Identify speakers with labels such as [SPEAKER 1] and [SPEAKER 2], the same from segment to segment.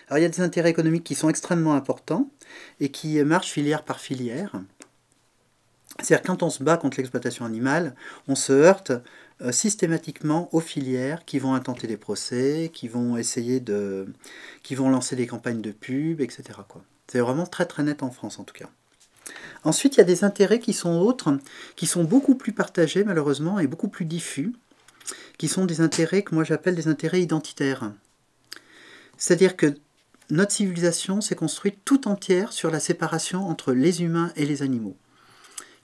[SPEAKER 1] Alors il y a des intérêts économiques qui sont extrêmement importants et qui marchent filière par filière. C'est-à-dire quand on se bat contre l'exploitation animale, on se heurte systématiquement aux filières qui vont intenter des procès, qui vont lancer des campagnes de pub, etc., quoi. C'est vraiment très très net en France en tout cas. Ensuite, il y a des intérêts qui sont autres, qui sont beaucoup plus partagés malheureusement et beaucoup plus diffus, qui sont des intérêts que moi j'appelle des intérêts identitaires. C'est-à-dire que notre civilisation s'est construite tout entière sur la séparation entre les humains et les animaux,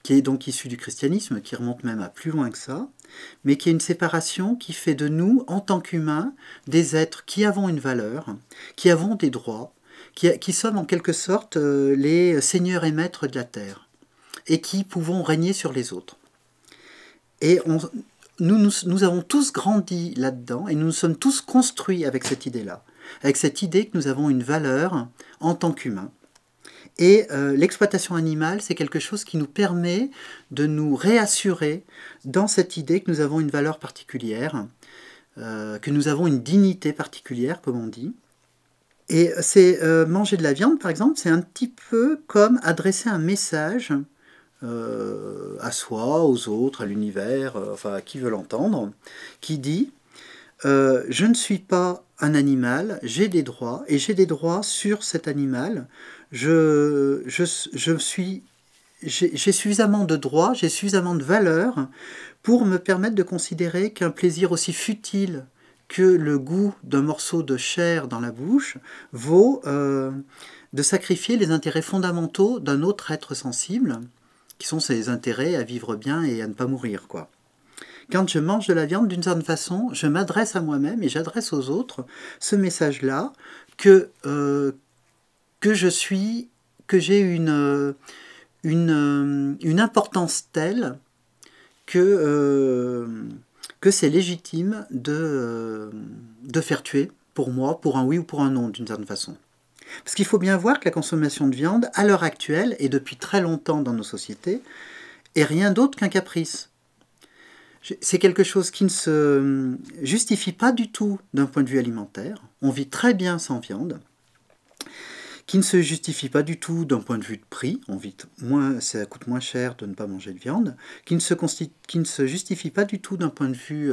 [SPEAKER 1] qui est donc issue du christianisme, qui remonte même à plus loin que ça, mais qui est une séparation qui fait de nous, en tant qu'humains, des êtres qui avons une valeur, qui avons des droits, qui sommes en quelque sorte les seigneurs et maîtres de la terre, et qui pouvons régner sur les autres. Et nous avons tous grandi là-dedans, et nous nous sommes tous construits avec cette idée-là, avec cette idée que nous avons une valeur en tant qu'humains. Et l'exploitation animale, c'est quelque chose qui nous permet de nous réassurer dans cette idée que nous avons une valeur particulière, que nous avons une dignité particulière, comme on dit. Et c'est manger de la viande, par exemple, c'est un petit peu comme adresser un message à soi, aux autres, à l'univers, enfin à qui veut l'entendre, qui dit je ne suis pas un animal, j'ai des droits, et j'ai des droits sur cet animal. J'ai suffisamment de droits, j'ai suffisamment de valeur pour me permettre de considérer qu'un plaisir aussi futile que le goût d'un morceau de chair dans la bouche vaut de sacrifier les intérêts fondamentaux d'un autre être sensible, qui sont ses intérêts à vivre bien et à ne pas mourir, quoi. Quand je mange de la viande, d'une certaine façon, je m'adresse à moi-même et j'adresse aux autres ce message-là que j'ai une importance telle que c'est légitime de faire tuer pour moi, pour un oui ou pour un non, d'une certaine façon. Parce qu'il faut bien voir que la consommation de viande, à l'heure actuelle, et depuis très longtemps dans nos sociétés, est rien d'autre qu'un caprice. C'est quelque chose qui ne se justifie pas du tout d'un point de vue alimentaire. On vit très bien sans viande. Qui ne se justifie pas du tout d'un point de vue de prix. Ça coûte moins cher de ne pas manger de viande. Qui ne se justifie pas du tout d'un point de vue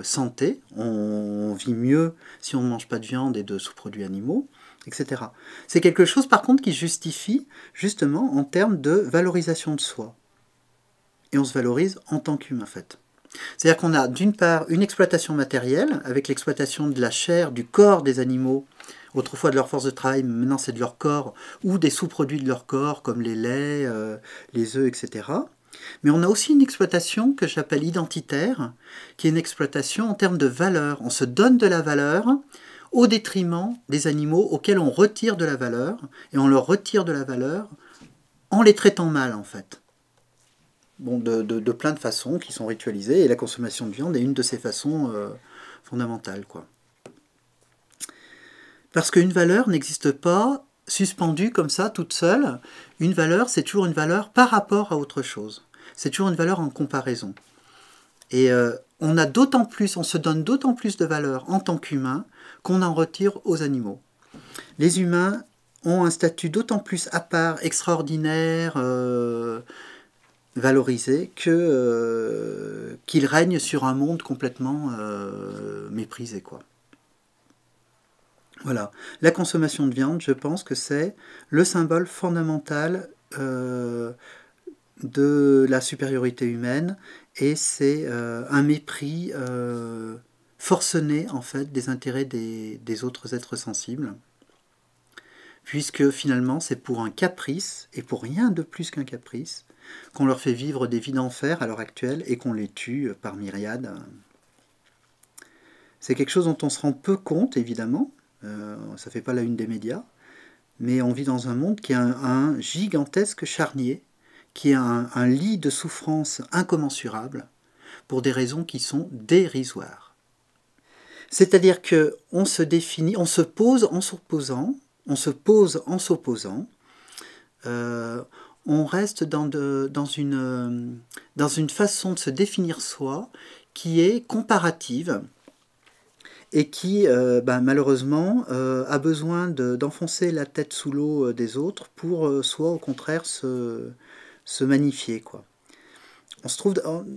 [SPEAKER 1] santé. On vit mieux si on ne mange pas de viande et de sous-produits animaux, etc. C'est quelque chose par contre qui justifie justement en termes de valorisation de soi. Et on se valorise en tant qu'humain en fait. C'est-à-dire qu'on a d'une part une exploitation matérielle, avec l'exploitation de la chair, du corps des animaux, autrefois de leur force de travail, maintenant c'est de leur corps, ou des sous-produits de leur corps, comme les laits, les œufs, etc. Mais on a aussi une exploitation que j'appelle identitaire, qui est une exploitation en termes de valeur. On se donne de la valeur au détriment des animaux auxquels on retire de la valeur, et on leur retire de la valeur en les traitant mal en fait. Bon, de plein de façons qui sont ritualisées, et la consommation de viande est une de ces façons fondamentales, quoi. Parce qu'une valeur n'existe pas suspendue comme ça, toute seule. Une valeur, c'est toujours une valeur par rapport à autre chose. C'est toujours une valeur en comparaison. Et on se donne d'autant plus de valeur en tant qu'humain qu'on en retire aux animaux. Les humains ont un statut d'autant plus à part, extraordinaire, valorisé, qu'ils règnent sur un monde complètement méprisé, quoi. Voilà. La consommation de viande, je pense que c'est le symbole fondamental de la supériorité humaine, et c'est un mépris forcené en fait des intérêts des autres êtres sensibles, puisque finalement c'est pour un caprice, et pour rien de plus qu'un caprice, qu'on leur fait vivre des vies d'enfer à l'heure actuelle et qu'on les tue par myriades. C'est quelque chose dont on se rend peu compte, évidemment, ça ne fait pas la une des médias, mais on vit dans un monde qui est un gigantesque charnier, qui est un lit de souffrance incommensurable, pour des raisons qui sont dérisoires. C'est-à-dire qu'on se définit, on se pose en s'opposant, on reste dans une façon de se définir soi qui est comparative et qui, malheureusement, a besoin d'enfoncer la tête sous l'eau des autres pour soit au contraire se magnifier, quoi. On se trouve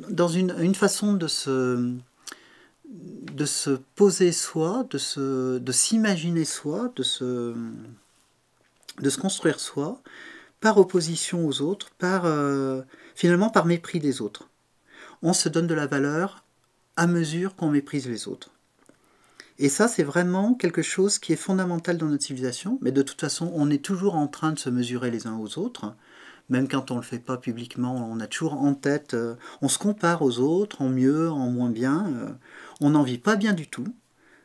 [SPEAKER 1] dans une façon de se poser soi, de s'imaginer soi, de se construire soi, par opposition aux autres, finalement par mépris des autres. On se donne de la valeur à mesure qu'on méprise les autres. Et ça, c'est vraiment quelque chose qui est fondamental dans notre civilisation, mais de toute façon, on est toujours en train de se mesurer les uns aux autres, même quand on ne le fait pas publiquement, on a toujours en tête, on se compare aux autres, en mieux, en moins bien, on n'en vit pas bien du tout.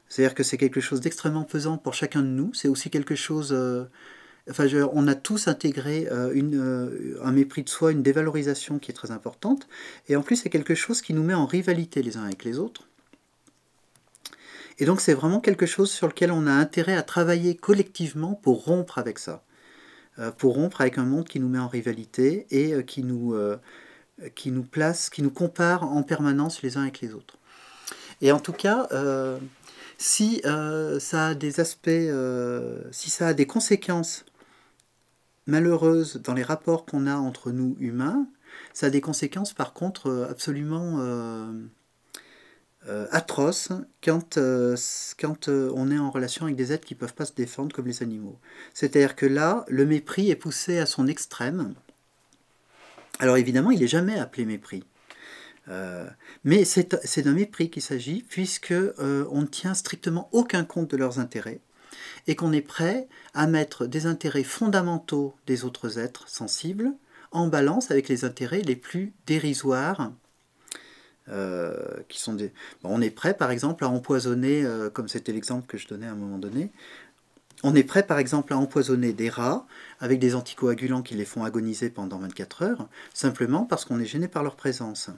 [SPEAKER 1] C'est-à-dire que c'est quelque chose d'extrêmement pesant pour chacun de nous, c'est aussi quelque chose... on a tous intégré un mépris de soi, une dévalorisation qui est très importante, et en plus c'est quelque chose qui nous met en rivalité les uns avec les autres. Et donc c'est vraiment quelque chose sur lequel on a intérêt à travailler collectivement pour rompre avec ça. Pour rompre avec un monde qui nous met en rivalité et qui nous place, qui nous compare en permanence les uns avec les autres. Et en tout cas, si ça a des aspects, si ça a des conséquences malheureuses dans les rapports qu'on a entre nous humains, ça a des conséquences par contre absolument atroces quand on est en relation avec des êtres qui ne peuvent pas se défendre comme les animaux. C'est-à-dire que là, le mépris est poussé à son extrême. Alors évidemment, il n'est jamais appelé mépris. Mais c'est d'un mépris qu'il s'agit, puisque on ne tient strictement aucun compte de leurs intérêts, et qu'on est prêt à mettre des intérêts fondamentaux des autres êtres sensibles en balance avec les intérêts les plus dérisoires, qui sont des... Bon, on est prêt par exemple à empoisonner, comme c'était l'exemple que je donnais à un moment donné, on est prêt par exemple à empoisonner des rats avec des anticoagulants qui les font agoniser pendant 24 heures, simplement parce qu'on est gêné par leur présence.